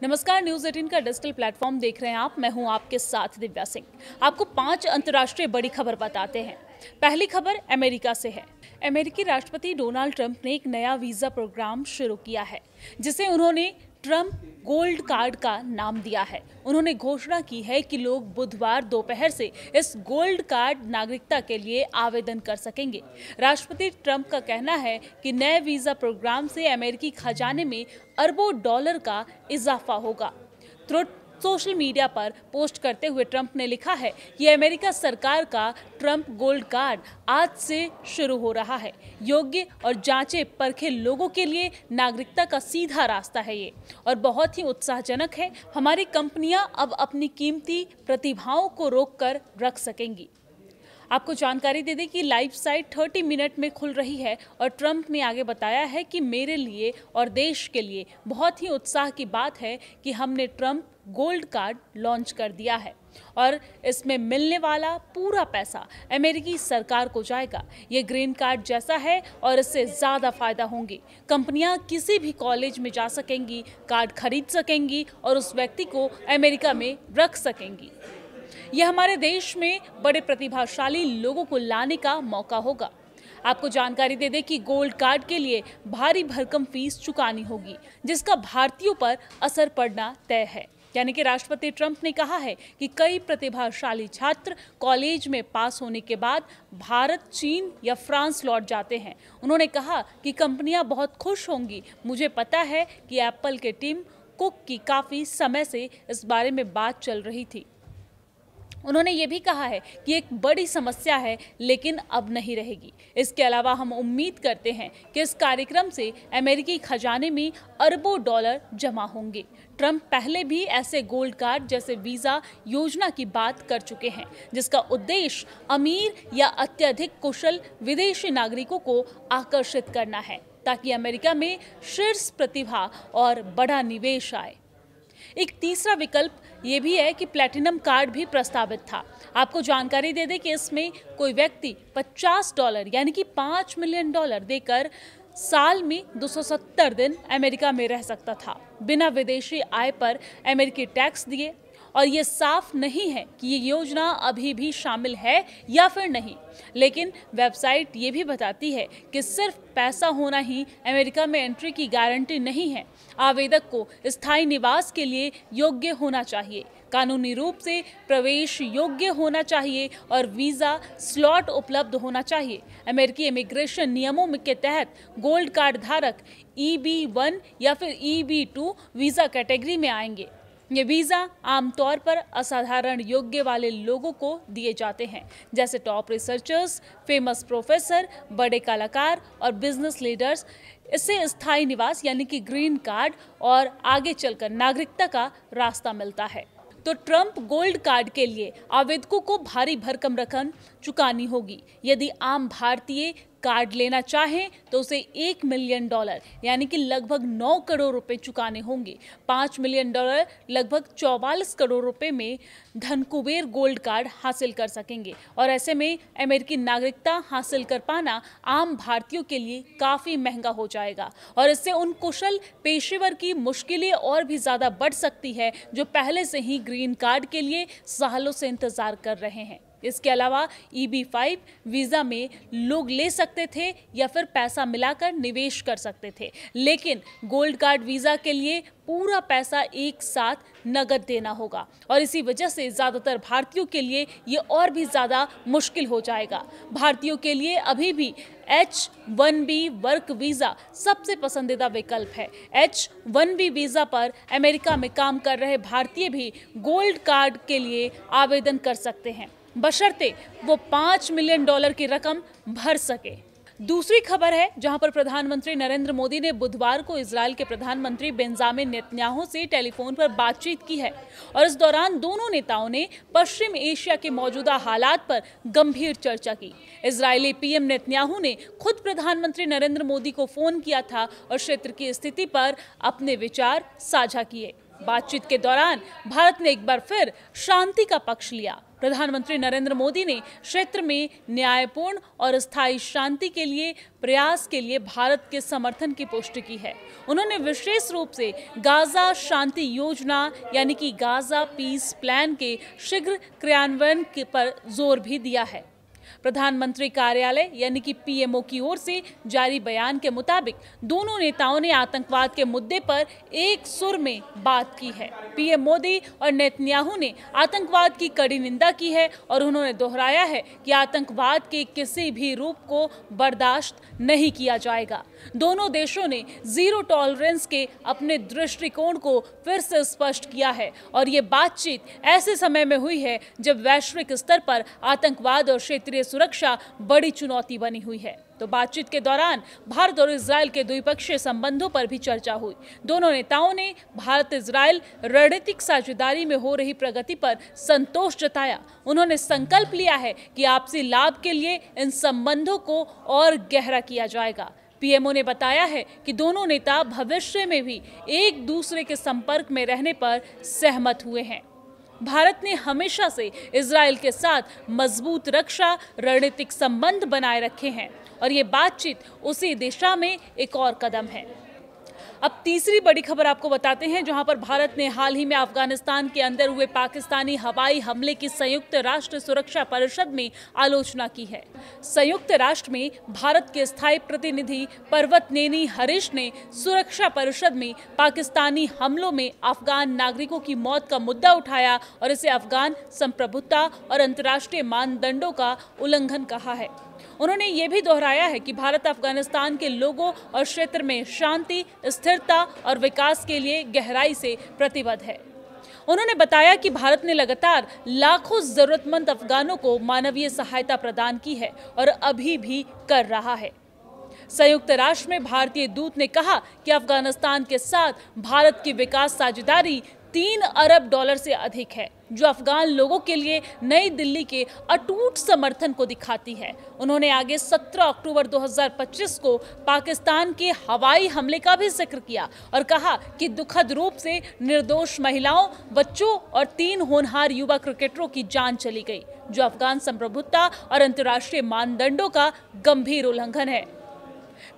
नमस्कार, न्यूज 18 का digital platform देख रहे हैं आप। मैं हूं आपके साथ दिव्या सिंह। आपको 5 अंतर्राष्ट्रीय बड़ी खबर बताते हैं। पहली खबर अमेरिका से है। अमेरिकी राष्ट्रपति डोनाल्ड ट्रंप ने एक नया वीजा प्रोग्राम शुरू किया है, जिसे उन्होंने ट्रंप गोल्ड कार्ड का नाम दिया है। उन्होंने घोषणा की है कि लोग बुधवार दोपहर से इस गोल्ड कार्ड नागरिकता के लिए आवेदन कर सकेंगे। राष्ट्रपति ट्रंप का कहना है कि नए वीजा प्रोग्राम से अमेरिकी खजाने में अरबों डॉलर का इजाफा होगा। ट्रुथ सोशल मीडिया पर पोस्ट करते हुए ट्रंप ने लिखा है कि अमेरिका सरकार का ट्रंप गोल्ड कार्ड आज से शुरू हो रहा है। योग्य और जांचे परखे लोगों के लिए नागरिकता का सीधा रास्ता है ये, और बहुत ही उत्साहजनक है। हमारी कंपनियां अब अपनी कीमती प्रतिभाओं को रोककर रख सकेंगी। आपको जानकारी दे दें कि लाइव साइट 30 मिनट में खुल रही है, और ट्रंप ने आगे बताया है कि मेरे लिए और देश के लिए बहुत ही उत्साह की बात है कि हमने ट्रंप गोल्ड कार्ड लॉन्च कर दिया है और इसमें मिलने वाला पूरा पैसा अमेरिकी सरकार को जाएगा। ये ग्रीन कार्ड जैसा है और इससे ज़्यादा फायदा होंगे। कंपनियां किसी भी कॉलेज में जा सकेंगी, कार्ड खरीद सकेंगी और उस व्यक्ति को अमेरिका में रख सकेंगी। यह हमारे देश में बड़े प्रतिभाशाली लोगों को लाने का मौका होगा। आपको जानकारी दे दें कि गोल्ड कार्ड के लिए भारी भरकम फीस चुकानी होगी, जिसका भारतीयों पर असर पड़ना तय है। यानी कि राष्ट्रपति ट्रंप ने कहा है कि कई प्रतिभाशाली छात्र कॉलेज में पास होने के बाद भारत, चीन या फ्रांस लौट जाते हैं। उन्होंने कहा कि कंपनियां बहुत खुश होंगी। मुझे पता है कि एप्पल के टीम कुक की काफ़ी समय से इस बारे में बात चल रही थी। उन्होंने ये भी कहा है कि एक बड़ी समस्या है, लेकिन अब नहीं रहेगी। इसके अलावा हम उम्मीद करते हैं कि इस कार्यक्रम से अमेरिकी खजाने में अरबों डॉलर जमा होंगे। ट्रंप पहले भी ऐसे गोल्ड कार्ड जैसे वीजा योजना की बात कर चुके हैं, जिसका उद्देश्य अमीर या अत्यधिक कुशल विदेशी नागरिकों को आकर्षित करना है, ताकि अमेरिका में शीर्ष प्रतिभा और बड़ा निवेश आए। एक तीसरा विकल्प ये भी है कि प्लैटिनम कार्ड भी प्रस्तावित था। आपको जानकारी दे दें कि इसमें कोई व्यक्ति $50 यानी कि $5 मिलियन देकर साल में 270 दिन अमेरिका में रह सकता था, बिना विदेशी आय पर अमेरिकी टैक्स दिए। और ये साफ नहीं है कि ये योजना अभी भी शामिल है या फिर नहीं, लेकिन वेबसाइट ये भी बताती है कि सिर्फ पैसा होना ही अमेरिका में एंट्री की गारंटी नहीं है। आवेदक को स्थायी निवास के लिए योग्य होना चाहिए, कानूनी रूप से प्रवेश योग्य होना चाहिए और वीज़ा स्लॉट उपलब्ध होना चाहिए। अमेरिकी इमिग्रेशन नियमों के तहत गोल्ड कार्ड धारक EB1 या फिर EB2 वीज़ा कैटेगरी में आएंगे। ये वीज़ा आमतौर पर असाधारण योग्य वाले लोगों को दिए जाते हैं, जैसे टॉप रिसर्चर्स, फेमस प्रोफेसर, बड़े कलाकार और बिजनेस लीडर्स। इससे स्थायी निवास यानी कि ग्रीन कार्ड और आगे चलकर नागरिकता का रास्ता मिलता है। तो ट्रंप गोल्ड कार्ड के लिए आवेदकों को भारी भरकम रकम चुकानी होगी। यदि आम भारतीय कार्ड लेना चाहें तो उसे $1 मिलियन यानी कि लगभग 9 करोड़ रुपए चुकाने होंगे। $5 मिलियन लगभग 44 करोड़ रुपए में धनकुबेर गोल्ड कार्ड हासिल कर सकेंगे, और ऐसे में अमेरिकी नागरिकता हासिल कर पाना आम भारतीयों के लिए काफ़ी महंगा हो जाएगा, और इससे उन कुशल पेशेवर की मुश्किलें और भी ज़्यादा बढ़ सकती है जो पहले से ही ग्रीन कार्ड के लिए सालों से इंतज़ार कर रहे हैं। इसके अलावा EB5 वीज़ा में लोग ले सकते थे या फिर पैसा मिलाकर निवेश कर सकते थे, लेकिन गोल्ड कार्ड वीज़ा के लिए पूरा पैसा एक साथ नगद देना होगा, और इसी वजह से ज़्यादातर भारतीयों के लिए ये और भी ज़्यादा मुश्किल हो जाएगा। भारतीयों के लिए अभी भी H-1B वर्क वीज़ा सबसे पसंदीदा विकल्प है। H-1B वीज़ा पर अमेरिका में काम कर रहे भारतीय भी गोल्ड कार्ड के लिए आवेदन कर सकते हैं, बशर्ते वो $5 मिलियन की रकम भर सके। दूसरी खबर है जहां पर प्रधानमंत्री नरेंद्र मोदी ने बुधवार को इजरायल के प्रधानमंत्री बेंजामिन नेतन्याहू से टेलीफोन पर बातचीत की है, और इस दौरान दोनों नेताओं ने पश्चिम एशिया के मौजूदा हालात पर गंभीर चर्चा की। इजरायली PM नेतन्याहू ने खुद प्रधानमंत्री नरेंद्र मोदी को फोन किया था और क्षेत्र की स्थिति पर अपने विचार साझा किए। बातचीत के दौरान भारत ने एक बार फिर शांति का पक्ष लिया। प्रधानमंत्री नरेंद्र मोदी ने क्षेत्र में न्यायपूर्ण और स्थायी शांति के लिए प्रयास के लिए भारत के समर्थन की पुष्टि की है। उन्होंने विशेष रूप से गाजा शांति योजना यानी कि गाजा पीस प्लान के शीघ्र क्रियान्वयन पर जोर भी दिया है। प्रधानमंत्री कार्यालय यानी कि पीएमओ की ओर से जारी बयान के मुताबिक दोनों नेताओं ने आतंकवाद के मुद्दे पर एक सुर में बात की है। पीएम मोदी और नेतन्याहू ने आतंकवाद की कड़ी निंदा की है और उन्होंने दोहराया है कि आतंकवाद के किसी भी रूप को बर्दाश्त नहीं किया जाएगा। दोनों देशों ने जीरो टॉलरेंस के अपने दृष्टिकोण को फिर से स्पष्ट किया है और ये बातचीत ऐसे समय में हुई है जब वैश्विक स्तर पर आतंकवाद और क्षेत्रीय सुरक्षा बड़ी चुनौती बनी हुई है। तो बातचीत के दौरान भारत और इजरायल के द्विपक्षीय संबंधों पर भी चर्चा हुई। दोनों नेताओं ने भारत इजरायल रणनीतिक साझेदारी में हो रही प्रगति पर संतोष जताया। उन्होंने संकल्प लिया है कि आपसी लाभ के लिए इन संबंधों को और गहरा किया जाएगा। पीएमओ ने बताया है कि दोनों नेता भविष्य में भी एक दूसरे के संपर्क में रहने पर सहमत हुए हैं। भारत ने हमेशा से इजरायल के साथ मजबूत रक्षा रणनीतिक संबंध बनाए रखे हैं और ये बातचीत उसी दिशा में एक और कदम है। अब तीसरी बड़ी खबर आपको बताते हैं, जहां पर भारत ने हाल ही में अफगानिस्तान के अंदर हुए पाकिस्तानी हवाई हमले की संयुक्त राष्ट्र सुरक्षा परिषद में आलोचना की है। संयुक्त राष्ट्र में भारत के स्थायी प्रतिनिधि पर्वतनेनी हरीश ने सुरक्षा परिषद में पाकिस्तानी हमलों में अफगान नागरिकों की मौत का मुद्दा उठाया और इसे अफगान संप्रभुता और अंतर्राष्ट्रीय मानदंडों का उल्लंघन कहा है। उन्होंने ये भी दोहराया है कि भारत अफगानिस्तान के लोगों और क्षेत्र में शांति, स्थिरता और विकास के लिए गहराई से प्रतिबद्ध है। उन्होंने बताया कि भारत ने लगातार लाखों जरूरतमंद अफगानों को मानवीय सहायता प्रदान की है और अभी भी कर रहा है। संयुक्त राष्ट्र में भारतीय दूत ने कहा कि अफगानिस्तान के साथ भारत की विकास साझेदारी $3 अरब से अधिक है, जो अफगान लोगों के लिए नई दिल्ली के अटूट समर्थन को दिखाती है। उन्होंने आगे 17 अक्टूबर 2025 को पाकिस्तान के हवाई हमले का भी जिक्र किया और कहा कि दुखद रूप से निर्दोष महिलाओं, बच्चों और 3 होनहार युवा क्रिकेटरों की जान चली गई, जो अफगान संप्रभुता और अंतर्राष्ट्रीय मानदंडों का गंभीर उल्लंघन है।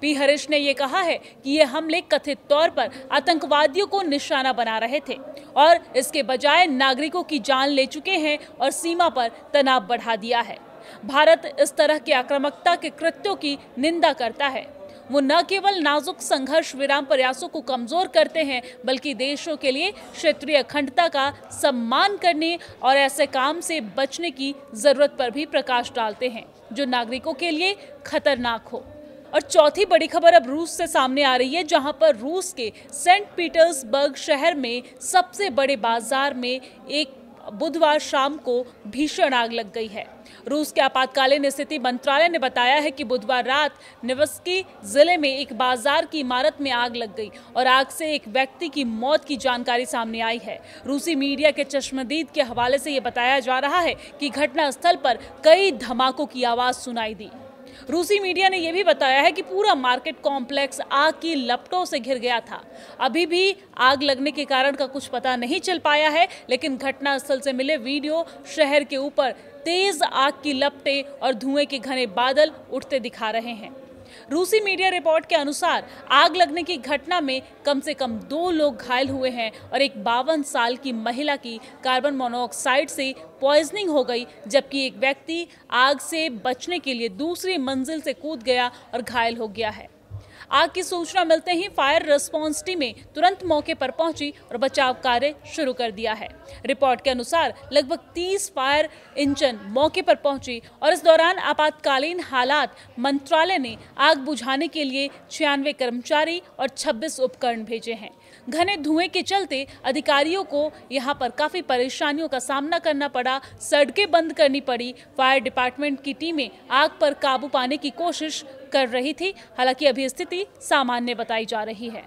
पी हरीश ने यह कहा है कि ये हमले कथित तौर पर आतंकवादियों को निशाना बना रहे थे और इसके बजाय नागरिकों की जान ले चुके हैं और सीमा पर तनाव बढ़ा दिया है। भारत इस तरह की आक्रामकता के कृत्यों की निंदा करता है। वो न केवल नाजुक संघर्ष विराम प्रयासों को कमजोर करते हैं, बल्कि देशों के लिए क्षेत्रीय अखंडता का सम्मान करने और ऐसे काम से बचने की जरूरत पर भी प्रकाश डालते हैं जो नागरिकों के लिए खतरनाक हो। और चौथी बड़ी खबर अब रूस से सामने आ रही है, जहां पर रूस के सेंट पीटर्सबर्ग शहर में सबसे बड़े बाजार में एक बुधवार शाम को भीषण आग लग गई है। रूस के आपातकालीन स्थिति मंत्रालय ने बताया है कि बुधवार रात निवस्की जिले में एक बाजार की इमारत में आग लग गई और आग से एक व्यक्ति की मौत की जानकारी सामने आई है। रूसी मीडिया के चश्मदीद के हवाले से ये बताया जा रहा है कि घटनास्थल पर कई धमाकों की आवाज सुनाई दी। रूसी मीडिया ने यह भी बताया है कि पूरा मार्केट कॉम्प्लेक्स आग की लपटों से घिर गया था। अभी भी आग लगने के कारण का कुछ पता नहीं चल पाया है, लेकिन घटनास्थल से मिले वीडियो शहर के ऊपर तेज आग की लपटें और धुएं के घने बादल उठते दिखा रहे हैं। रूसी मीडिया रिपोर्ट के अनुसार आग लगने की घटना में कम से कम 2 लोग घायल हुए हैं और एक 52 साल की महिला की कार्बन मोनोऑक्साइड से पॉइजनिंग हो गई, जबकि एक व्यक्ति आग से बचने के लिए दूसरी मंजिल से कूद गया और घायल हो गया है। आग की सूचना मिलते ही फायर रिस्पांस टीमें तुरंत मौके पर पहुंची और बचाव कार्य शुरू कर दिया है। रिपोर्ट के अनुसार लगभग 30 फायर इंजन मौके पर पहुंची और इस दौरान आपातकालीन हालात मंत्रालय ने आग बुझाने के लिए 96 कर्मचारी और 26 उपकरण भेजे हैं। घने धुएं के चलते अधिकारियों को यहां पर काफी परेशानियों का सामना करना पड़ा, सड़कें बंद करनी पड़ी। फायर डिपार्टमेंट की टीमें आग पर काबू पाने की कोशिश कर रही थी। हालांकि अभी स्थिति सामान्य बताई जा रही है।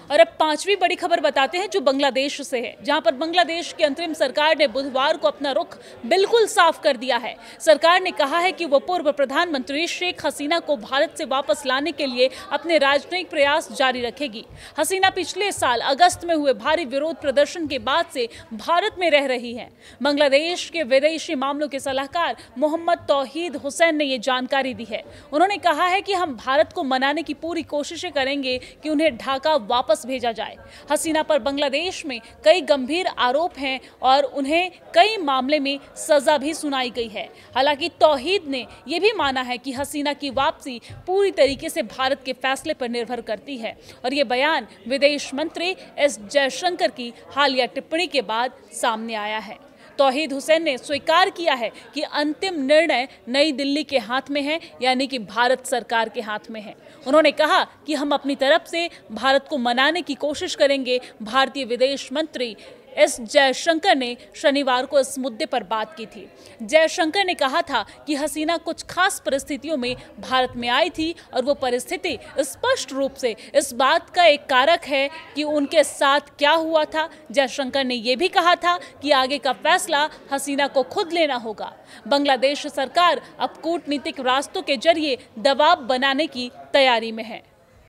और अब पांचवी बड़ी खबर बताते हैं जो बांग्लादेश से है, जहां पर बांग्लादेश की अंतरिम सरकार ने बुधवार को अपना रुख बिल्कुल साफ कर दिया है। सरकार ने कहा है कि वो पूर्व प्रधानमंत्री शेख हसीना को भारत से वापस लाने के लिए अपने राजनयिक प्रयास जारी रखेगी। हसीना पिछले साल अगस्त में हुए भारी विरोध प्रदर्शन के बाद से भारत में रह रही हैं। बांग्लादेश के विदेशी मामलों के सलाहकार मोहम्मद तौहीद हुसैन ने ये जानकारी दी है। उन्होंने कहा है कि हम भारत को मनाने की पूरी कोशिशें करेंगे कि उन्हें ढाका वापस भेजा जाए। हसीना पर बांग्लादेश में कई गंभीर आरोप हैं और उन्हें कई मामले में सजा भी सुनाई गई है। हालांकि तौहीद ने यह भी माना है कि हसीना की वापसी पूरी तरीके से भारत के फैसले पर निर्भर करती है और ये बयान विदेश मंत्री एस जयशंकर की हालिया टिप्पणी के बाद सामने आया है। तौहीद हुसैन ने स्वीकार किया है कि अंतिम निर्णय नई दिल्ली के हाथ में है, यानी कि भारत सरकार के हाथ में है। उन्होंने कहा कि हम अपनी तरफ से भारत को मनाने की कोशिश करेंगे। भारतीय विदेश मंत्री एस जयशंकर ने शनिवार को इस मुद्दे पर बात की थी। जयशंकर ने कहा था कि हसीना कुछ खास परिस्थितियों में भारत में आई थी और वो परिस्थिति स्पष्ट रूप से इस बात का एक कारक है कि उनके साथ क्या हुआ था। जयशंकर ने यह भी कहा था कि आगे का फैसला हसीना को खुद लेना होगा। बांग्लादेश सरकार अब कूटनीतिक रास्तों के जरिए दबाव बनाने की तैयारी में है।